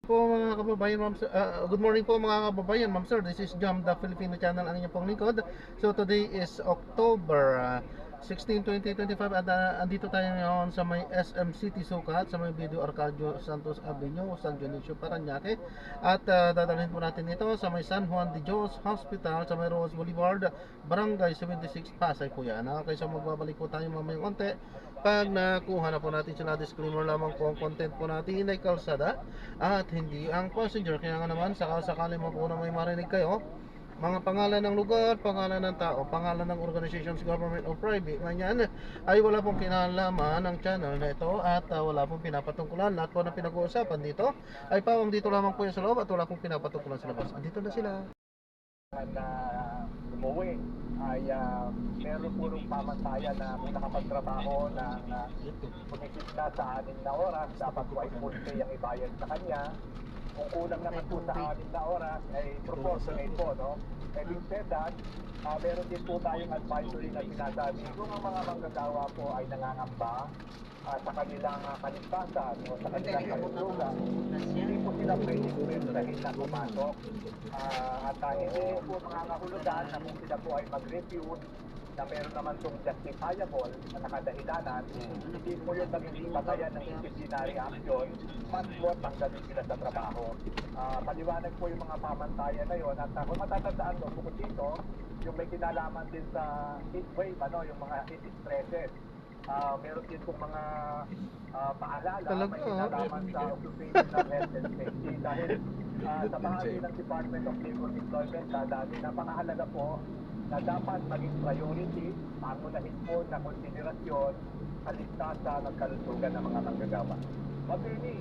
po mga kababayan, ma'am sir. Good morning po mga kababayan, ma'am sir. This is Jam, the Filipino channel, ang inyong pong lingkod. So today is October 16, 2025 at andito tayo ngayon sa may SM City Sukat, sa may Video Arcadio Santos Avenue, San Dionisio, Parañaque. At dadalhin po natin ito sa may San Juan de Dios Hospital, sa may Rose Boulevard, Barangay 76, Pasay po yan. Kaysa magbabalik po tayo mamayang konti. Pag nakuha na po natin sila, disclaimer lamang po ang content po natin ay kalsada at hindi ang passenger. Kaya nga naman, sakasakali mo po na may marinig kayo, mga pangalan ng lugar, pangalan ng tao, pangalan ng organizations, government or private, manyan, ay wala pong kinalaman ng channel na ito at wala pong pinapatungkulan. Lahat po na pinag-uusapan dito ay pawang dito lamang po yung sa loob at wala pong pinapatungkulan sa labas. Andito na sila. Na umuwi ay meron po ng pamantayan na kung nakapagtrabaho ng pumikit na sa 6 na oras, dapat po ay full pay ang ibayad sa kanya. Kung kulang naman po sa 6 na oras, ay proportionate po, no? Having said that, meron din po tayong advisory na sinasabi kung ang mga manggagawa po ay nangangamba sa kanilang kaligtasan o sa kanilang kalusugan, hindi po sila pwedeng dahil na pumasok. At hindi po makakahulugan na kung sila po ay mag-refuse na meron naman itong justifiable na nakadahilanan, hindi po yung magiging patayan ng disciplinary action, mas mo tanggalin sila sa trabaho. Paliwanag po yung mga pamantayan na yun. At kung matatandaan mo, bukod dito, yung may kinalaman din sa heat wave, yung mga heat stresses. Meron din pong mga paalala, may kinalaman sa occupational health and safety dahil sa bahagi ng Department of Labor and Employment, dati napakahalaga po na dapat maging priority, pangunahin po na konsiderasyon sa listasan at kalusugan ng mga manggagawa. Mabini,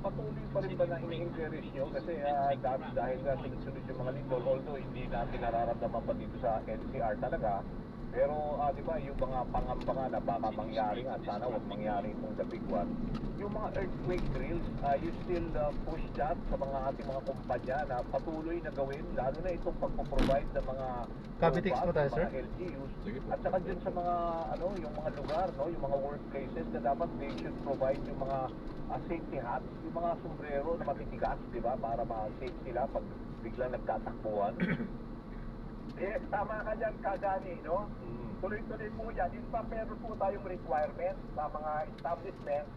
patuloy pa rin ba na ini-encourage nyo? Kasi dahil sunod-sunod yung mga lindol, although hindi natin nararamdaman pa dito sa NCR talaga, pero di ba yung mga pangamba na baka mangyari at sana huwag mangyari itong the big one. Yung mga earthquake drills, you still push that sa mga ating mga kumpanya na patuloy na gawin, lalo na itong pagpo-provide ng mga Cavitex po tayo, sir? LGUs. At saka dyan sa mga, yung mga lugar, no, yung mga workplaces na dapat they should provide yung mga safety hats, yung mga sombrero na matitigas, di ba, para ma-safe sila pag biglang nagtatakbuhan. Yes, tama ka dyan, Kagani, no? Tuloy-tuloy po yan. In fact, meron po tayong requirement sa mga establishment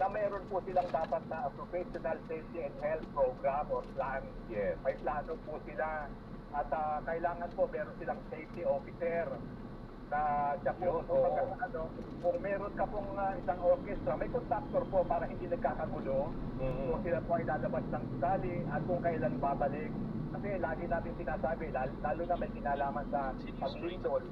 na meron po silang dapat na professional safety and health program or plan. Yes. May plano po sila at kailangan po meron silang safety officer na siya po, kung meron ka pong isang orchestra, may contractor po para hindi nagkakagulo. Kung sila po ay lalabas ng sali at kung kailan babalik. Kasi lagi natin sinasabi, lalo na may kinalaman sa paglindol,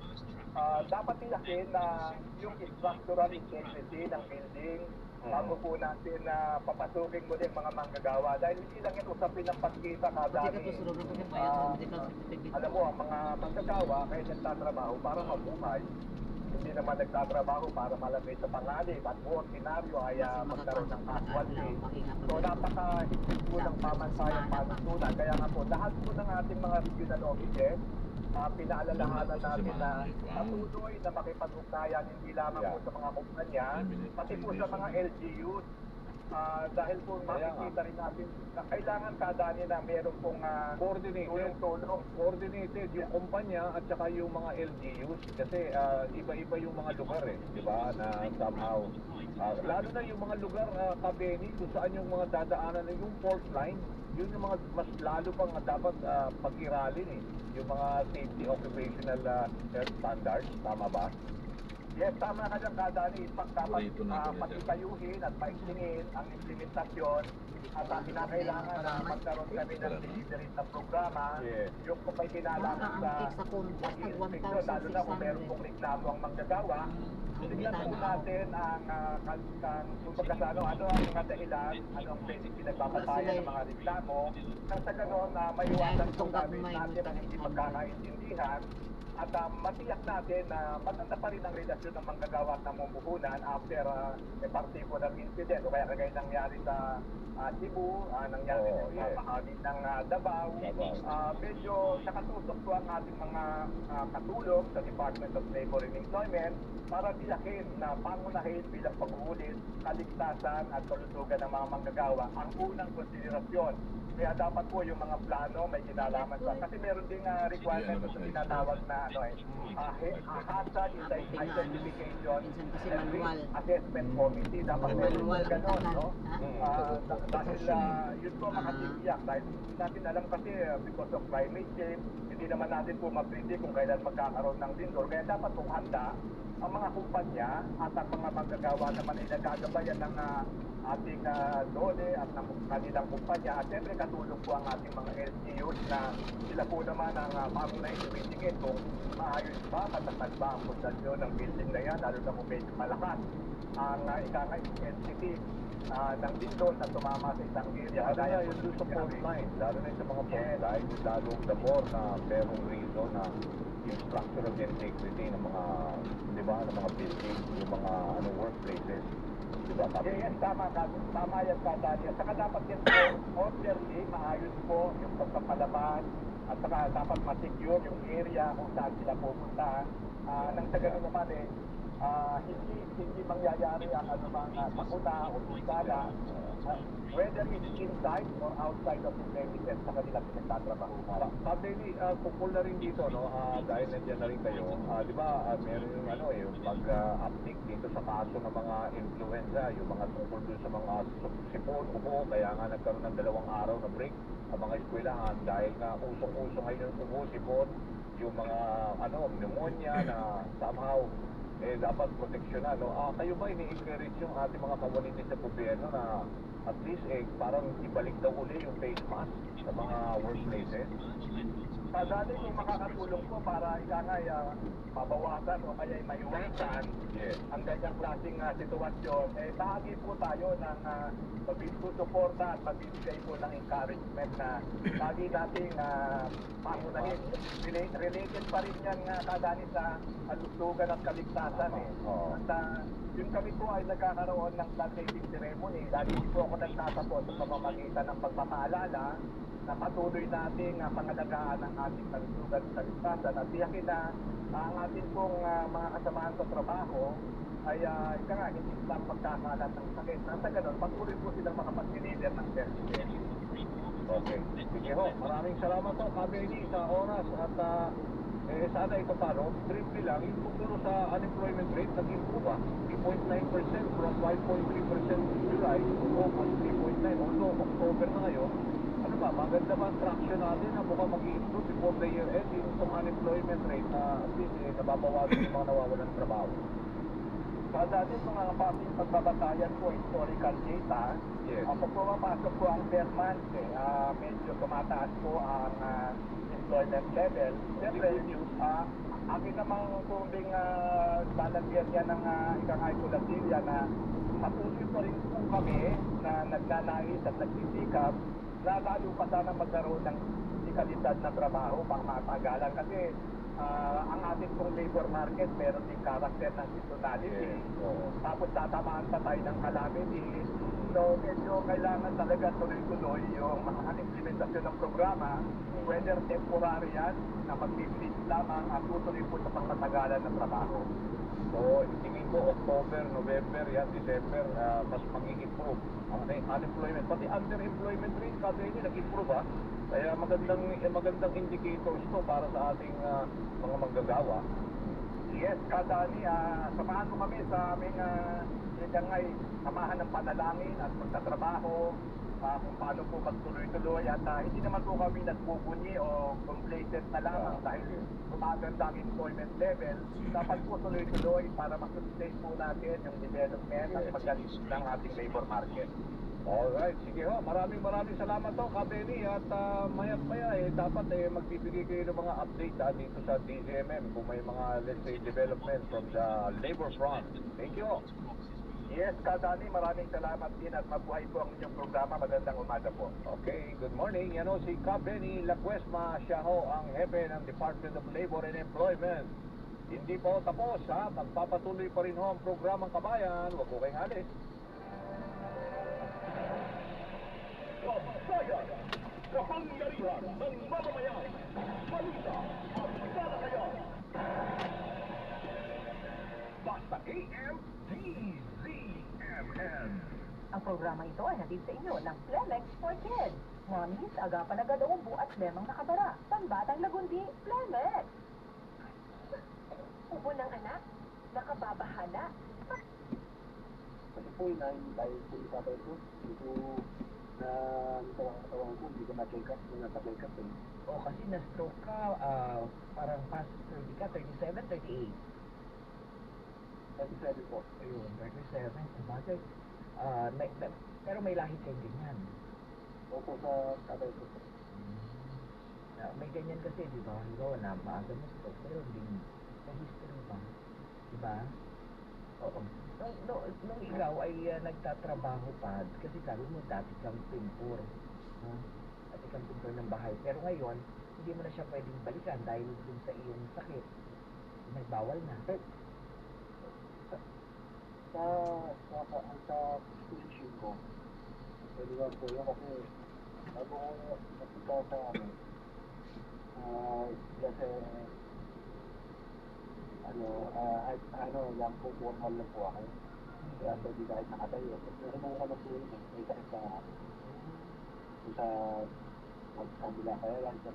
dapat tiyakin na yung structural integrity ng building bago po natin papasukin muli ang mga manggagawa. Dahil hindi lang ito usapin ng pagkita kadami. Alam mo, ang mga manggagawa kaya nagtatrabaho para mabuhay. Hindi naman nagtatrabaho para malagay sa panganib at buong senaryo ay magkaroon ng casualty. So napaka-higpit po ng pamantayan panutunan. Kaya nga po, lahat po ng ating mga regional offices, pinaalalahanan natin na patuloy na makipag-ugnayan hindi lamang po sa mga kumpanya, pati po sa mga LGUs. Dahil po makikita rin natin na kailangan kadani na meron pong coordinated yung kumpanya at saka yung mga LGUs kasi iba-iba yung mga lugar di ba, na somehow lalo na yung mga lugar Kabeni kung saan yung mga dadaanan na yung fault line, yun yung mga mas lalo pang dapat pag-iralin yung mga safety occupational health standards, tama ba? Yes, tama ka dyan, Kadani. Dapat patitayuhin at paigtingin ang implementasyon at kinakailangan na magkaroon kami ng delivery na programa. Yung kung may kinalaman sa pag-inspeksyon, lalo na kung meron pong reklamo ang manggagawa, tignan po natin ang ano ang mga dahilan, ano ang pwedeng pinagpapatayan ng mga reklamo, nang sa gano'n na maiwasan po namin natin ang hindi magkakaintindihan at matiyak natin na maganda pa rin ang relasyon ng manggagawa at namumuhunan after a particular incident o kaya kagaya nangyari sa Cebu, nangyari sa bahagi ng Davao. Medyo nakatusok po ang ating mga katulong sa Department of Labor and Employment para tiyakin na pangunahin bilang pag-uulit, kaligtasan at kalusugan ng mga manggagawa ang unang konsiderasyon. Kaya dapat po yung mga plano may kinalaman sa kasi meron ding requirement sa tinatawag na hazard identification and risk assessment committee. Dapat meron yung gano'n, no? Dahil yun po makatitiyak dahil hindi natin alam kasi because of climate change, hindi naman natin po mapredict kung kailan magkakaroon ng lindol. Kaya dapat po handa ang mga kumpanya at ang mga manggagawa naman ay nagagabayan ng ating DOLE at ng kanilang kumpanya. At siyempre katulong po ang ating mga LGUs na sila po naman ang pangunahing tumitingin kung maayos ba, matatag ba ang pundasyon ng building na yan, lalo na kung medyo malakas ang intensity ng lindol na tumama sa isang area. Lalo na yun doon sa fault line, lalo na sa mga fault line, lalong the more na merong reason na yung structural integrity ng mga, di ba, ng mga buildings, yung mga workplaces. Diba? Yes, tama yan Kadani. At saka dapat yan po, orderly, maayos po yung pagpapalabas at saka dapat ma-secure yung area kung saan sila pupunta. Nang sa ganun naman hindi mangyayari ang anumang sakuna o tusala, whether it's inside or outside of the premises sa kanilang pinagtatrabaho. Pabili, kukul na rin dito, no? Dahil nandiyan na rin kayo, di ba, meron yung yung pag-uptick dito sa kaso ng mga influenza, yung mga tungkol doon sa mga sipon, ubo, kaya nga nagkaroon ng 2 araw na break ang mga eskwelahan dahil nga usong-uso ngayon yung ubo, sipon, yung mga pneumonia na somehow dapat proteksyonan, no? Kayo ba ini-encourage yung ating mga kawanitin sa gobyerno na at least parang ibalik daw uli yung face mask sa mga workplaces? Dati kung makakatulong po para mabawasan o kaya maiwasan ang ganyang klaseng sitwasyon, bahagi po tayo ng magsusuporta at magbibigay po ng encouragement na lagi nating pangunahin. Related pa rin yan kadani sa kalusugan at kaligtasan. At yun kami po ay nagkakaroon ng flag raising ceremony. Lagi po ako nagtatapos sa pamamagitan ng pagpapaalala na patuloy nating pangalagaan ang ating kalusugan at kaligtasan at tiyakin na ang ating pong mga kasamahan sa trabaho ay hindi lang magkakalat ng sakit. Nasa ganun, patuloy po silang makapag-deliver ng services. Okay. Sige ho, maraming salamat po, Kabeli, sa oras at sana ito paano, briefly lang, yung pagturo sa unemployment rate nag-improve 3.9% from 5.3% July to almost 3.9%. Although October na ngayon, maganda ba ang traction natin na mukhang mag-i-improve before the year end yung unemployment rate na at least nababawasan yung mga nawawalan ng trabaho? Sa dati mga ating pagbabatayan po, historical data, pag pumapasok po ang per month, medyo tumataas po ang employment level. Siyempre, akin namang kumbing lalagyan niya ng ikangay ko na patuloy pa rin po kami na nagnanais at nagsisikap na lalo pa sana magkaroon ng kalidad na trabaho pang matagalan kasi ang ating pong labor market meron din karakter ng seasonality. Tapos tatamaan pa tayo ng calamity. So medyo kailangan talaga tuloy-tuloy yung mga implementasyon ng programa, whether temporary yan na magbibilis lamang at tutuloy po sa pangmatagalan ng trabaho. So, tingin ko October, November, December, mas mag-i-improve ang unemployment. Pati underemployment rate, kasi nag-improve Kaya magandang indicators to para sa ating mga manggagawa. Yes, Kadani, samahan mo kami sa aming samahan ng panalangin at magtatrabaho, kung paano po magtuloy-tuloy at hindi naman po kami nagbubunyi o complacent na lamang dahil gumaganda ang employment level. Dapat po tuloy-tuloy para masustain po natin yung development at paggaling ng ating labor market. Alright, sige ho. Maraming salamat ho, Kabeli. At maya-maya dapat magbibigay kayo ng mga update dito sa DZMM kung may mga, let's say, development from the labor front. Thank you ho. Yes, Kadani, maraming salamat din at mabuhay po ang inyong programa. Magandang umaga po. Okay, good morning. Yan o si Benny Lacuesma, siya ho ang hepe ng Department of Labor and Employment. Hindi po tapos ha, magpapatuloy pa rin ho ang programang Kabayan. Huwag ko kayong alis. Kabayan, kapangyarihan ng mamamayan. Balita at talakayan. Basta AM, DZMN. Ang programa ito ay hatid sa inyo ng Plemex for Kids. Mommies, agapan agad ang ubo at lemang nakabara. Pambatang lagundi, Plemex. Ubo ng anak, nakababahala. Kasi po, inahin tayo po yung tatay ko. Hindi ko na katawan ko, hindi ko na-check up, hindi na-check up. O kasi na-stroke ka, parang past 30 ka, 37, 38. 37 po. Ayun, 37. Sabagay. Pero may lahi kayong ganyan. Opo sa tatay ko. May ganyan kasi, di ba? Halimbawa na maaga na stroke, pero hindi may history ba? Di ba? Oo. Nung ikaw ay nagtatrabaho pa, kasi sabi mo dati kang pintor. No? Dati kang pintor ng bahay. Pero ngayon, hindi mo na siya pwedeng balikan dahil dun sa iyong sakit. Nagbawal na. Sa position ko, pwede ba po yun kasi bago ko napunta sa kasi yan po formal na po ako. Kaya pwede kahit nakatayo. Pero nung ano po yun, may sakit sa kabila kaya lang sa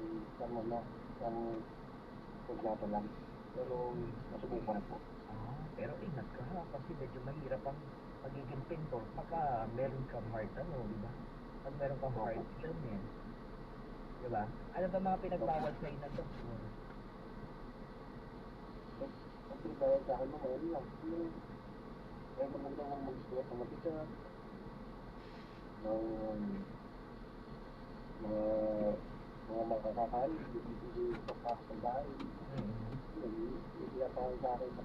paglaban lang. Pero nasubukan na po. Pero ingat ka ha, kasi medyo mahirap ang pagiging pintor. Baka meron kang heart, di ba? Pag meron kang heart illness. Di ba? Ano ba mga pinagbawal sa inyo to? Ang pinabawal sa akin mga ano lang. Kaya maganda mong mag-suot ng mapisa. Mga makakakain. Hindi sa bahay. Hindi na parang sa akin sa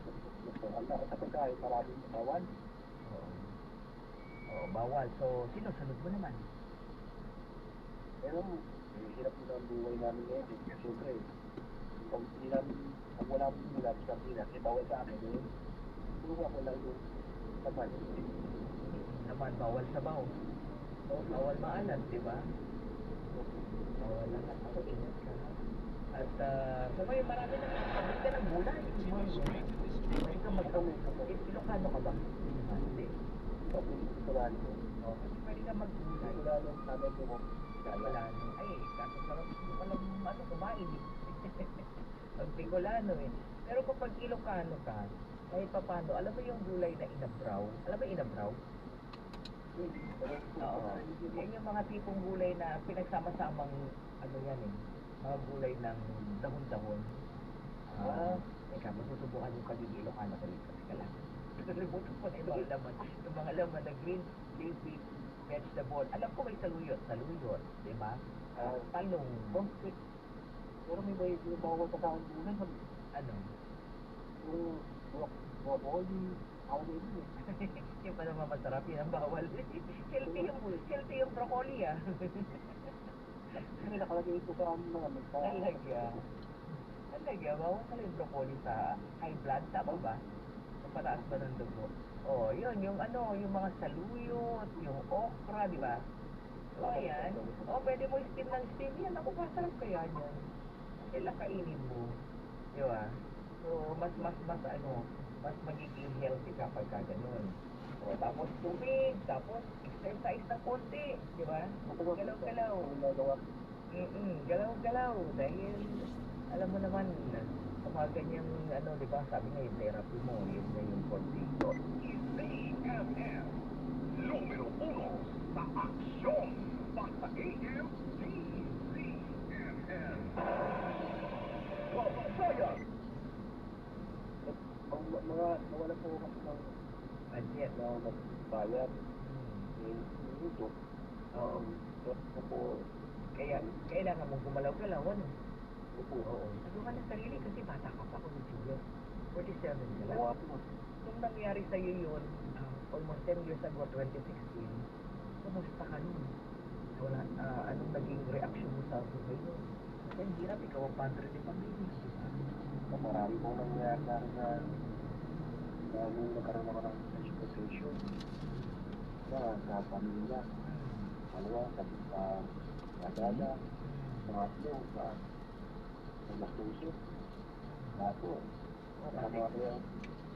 pagkain, maraming bawal. Oo, bawal. So, sinusunod mo naman. Pero, hirap mo na ang buhay namin ngayon. Siyempre, pag wala mo mula sa Pilipinas, bawal sa akin. Puro ako lang yung naman. Naman, bawal sabaw. Bawal maalat, di ba? Bawal lahat. Ako, ingat ka. At so ngayon marami na pabili ka ng gulay. Pwede ka Ilocano ka ba? Hindi. Kulano. Pwede ka maggulay. Kulano, sabi ko mo. Bicolano. Ay, kaso sarap mo palang kumain eh. Pag Bicolano eh. Pero kapag Ilocano ka, kahit pa paano, alam mo yung gulay na inabraw? Alam mo inabraw? Oo. Yan yung mga tipong gulay na pinagsama-samang ano yan eh. Mga gulay ng dahon-dahon. Teka, masusubukan yung kagigilo ka na ka lang. Nakalimutan ko na yung mga laman. Yung mga laman na green leafy vegetable. Alam ko may saluyot. Saluyot, di ba? Talong. Pero may bawal pa sa akin muna. Ano? Yung broccoli, ako na yun eh. Yung pa naman masarap yun ang bawal. Healthy yung broccoli ah. Kasi nakalagay ito sa amin mga Talaga, bawal pala yung broccoli sa high blood, tama ba? Sa pataas ba ng dugo? Oh, yun, yung mga saluyot, yung okra, di ba? So, ayan. Pwede mo steam ng steam. Yan, ako, masarap kaya yan. Kailan kainin mo. Di ba? So, mas magiging healthy kapag ka ganun. O, tapos tubig, tapos exercise ng konti, di ba? Galaw-galaw. Galaw-galaw. Dahil, alam mo naman, sa mga ganyang, di ba, sabi nga yung therapy mo, yun na yung konti. DZMN, numero 1 sa aksyon. Basta AM, DZMN. Kabayan. Mga nawala po kasi ng Budget. na nagbayad. Ito. Na po. Kaya, kailangan mong gumalaw-galaw, ano? Oo. Tulungan ng sarili kasi bata ka pa kung siguro. 47 ka lang. Gawa po. Nung nangyari sa'yo yun, almost 10 years ago, 2016, kumusta ka nun? Wala, anong naging reaction mo sa buhay mo? Kasi ang hirap, ikaw ang padre ni pamilya, di ba? Marami pong nangyayari sa akin na nung nagkaroon ako ng exposition sa pamilya. Sa dada, sa matlo, sa mastuso. Tapos,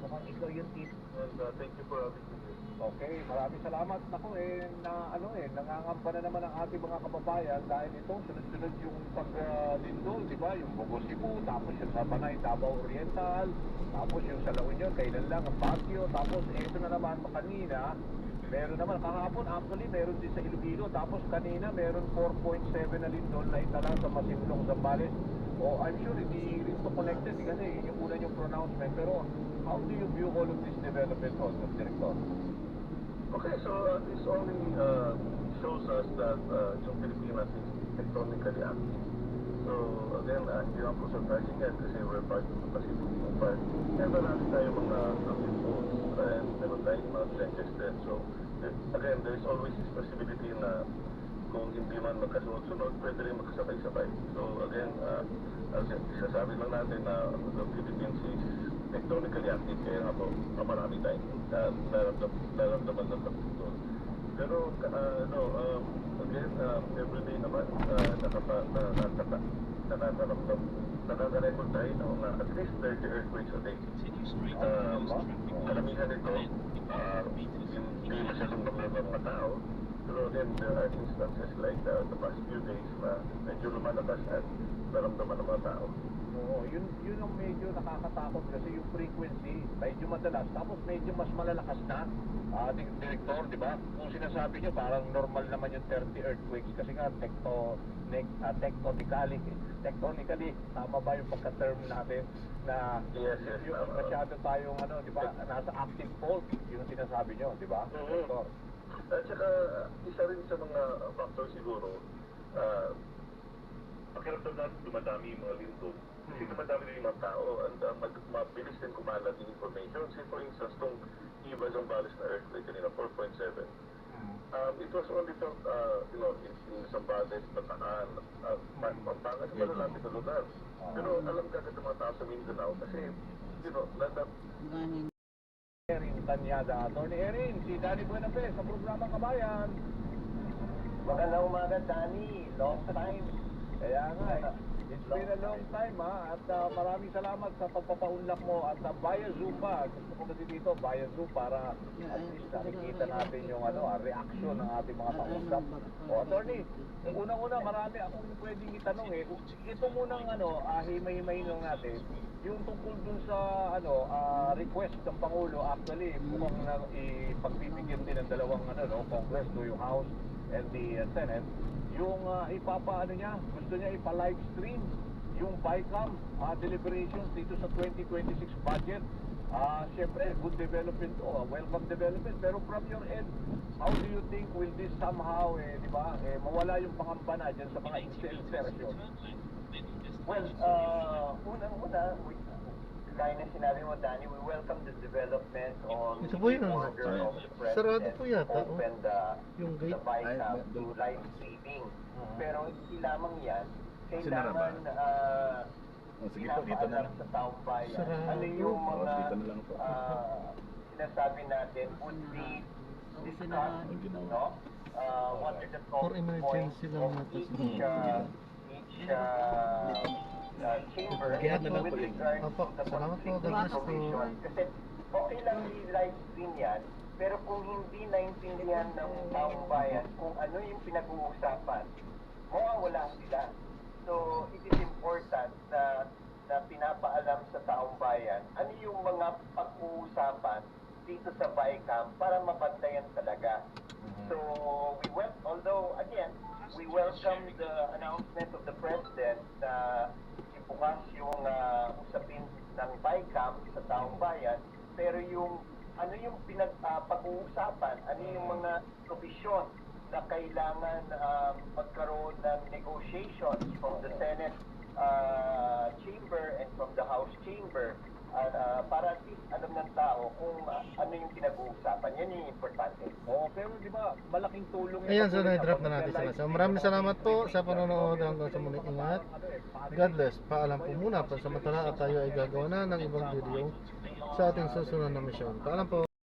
Mukhang ikaw yung tip. And thank you for having me here. okay, maraming salamat. Ako nangangamba na naman ang ating mga kababayan dahil ito, sunod-sunod yung paglindol, di ba? Yung Bogo Cebu, tapos yung sa Banay, Davao Oriental, tapos yung sa La Union, kailan lang ang Baguio, tapos ito na naman kanina, meron naman kahapon, actually meron din sa Iloilo, tapos kanina meron 4.7 na lindol na itala sa Masinlong, Zambales. Oh, I'm sure hindi rin to connected kasi yung una yung pronouncement, pero how do you view all of this development also, Director? Okay, so this only shows us that yung Pilipinas is tectonically active. So again, hindi lang po surprising yan kasi we're part of the Pacific Part. Kaya marami tayong mga active poles and meron tayong mga trenches din. So again, there's always this possibility na kung hindi man magkasunod-sunod, pwede rin magkasabay-sabay. So again, isasabi lang natin na the Philippines is tectonically active, kaya nga po, marami tayong nararamdaman ng pagtutol. Pero, again, everyday naman, nakaka-record tayo ng at least 30 earthquakes a day. Karamihan nito, hindi masyadong naman mga tao, pero then there are instances like the past few days na medyo lumalakas at naramdaman ng mga tao. Oo, yun ang medyo nakakatakot kasi yung frequency, medyo madalas, tapos medyo mas malalakas na. Ating director, di ba? Kung sinasabi nyo, parang normal naman yung 30 earthquakes kasi nga tectonically, tama ba yung pagka-term natin na Yes, yung masyado tayong, di ba, nasa active fault, yun ang sinasabi nyo, di ba? Director? At saka, isa rin sa mga factor siguro, pakiramdam natin dumadami yung mga lindol. Kasi dumadami din yung mga tao and mabilis din kumalat yung information. Say for instance, itong Iba Zambales na earthquake kanina, 4.7. It was only felt, in Zambales, Bataan, Pampanga, sa malalapit na lugar. Pero alam ka agad ng mga tao sa Mindanao kasi, Erin Tanyada. Attorney Erin, si Danny Buenafe sa programang Kabayan. Magandang umaga, Danny. Long time. Kaya nga, it's been a long time at maraming salamat sa pagpapaunlak mo at via Zoom pa. Gusto ko kasi dito via Zoom para at least nakikita natin yung reaction ng ating mga kausap. O attorney, unang-una marami akong pwedeng itanong ito munang himay-himay lang natin. Yung tungkol dun sa request ng Pangulo, actually mukhang ipagbibigyan din ng dalawang Congress, yung House and the Senate, yung gusto niya ipa-live stream yung BICAM deliberations dito sa 2026 budget. Siyempre, good development welcome development, pero from your end, how do you think will this somehow, di ba, mawala yung pangamba na dyan sa mga insertion? Well, unang-una, gaya na sinabi mo, Danny, we welcome the development on Ito po yun, order of the sarado President po yata, to open yung the gate. BICAM to live streaming. Pero hindi lamang yan, kailangan sige po, dito na lang. sa taong bayan. Sarado. Ano yung mga dito na lang po. sinasabi natin would be discussed, no? What are the For talking emergency points lang of natin. each chamber Kaya na lang with po yun. regard Opo, to the salamat po, constitutional God bless po. provision. Kasi okay lang i-live stream yan, pero kung hindi naintindihan ng taong bayan kung ano yung pinag-uusapan, mawawala sila. So, it is important na pinapaalam sa taong bayan ano yung mga pag-uusapan dito sa BICAM para mabantayan talaga. So, although again, we welcome the announcement of the President na ibukas yung usapin ng BICAM sa taong bayan, pero yung ano yung pag-uusapan, ano yung mga provision na kailangan magkaroon ng negotiations from the Senate chamber and from the House chamber para at least alam ng tao kung ano yung pinag-uusapan. Yan yung importante. Oo, pero di ba, malaking tulong yung Ayan, so patuloy na-drop na pag- natin sila. So maraming salamat po sa panonood hanggang sa muli. Ingat. God bless. Paalam po muna. Pansamantala at tayo ay gagawa na ng ibang video sa ating susunod na misyon. Paalam po.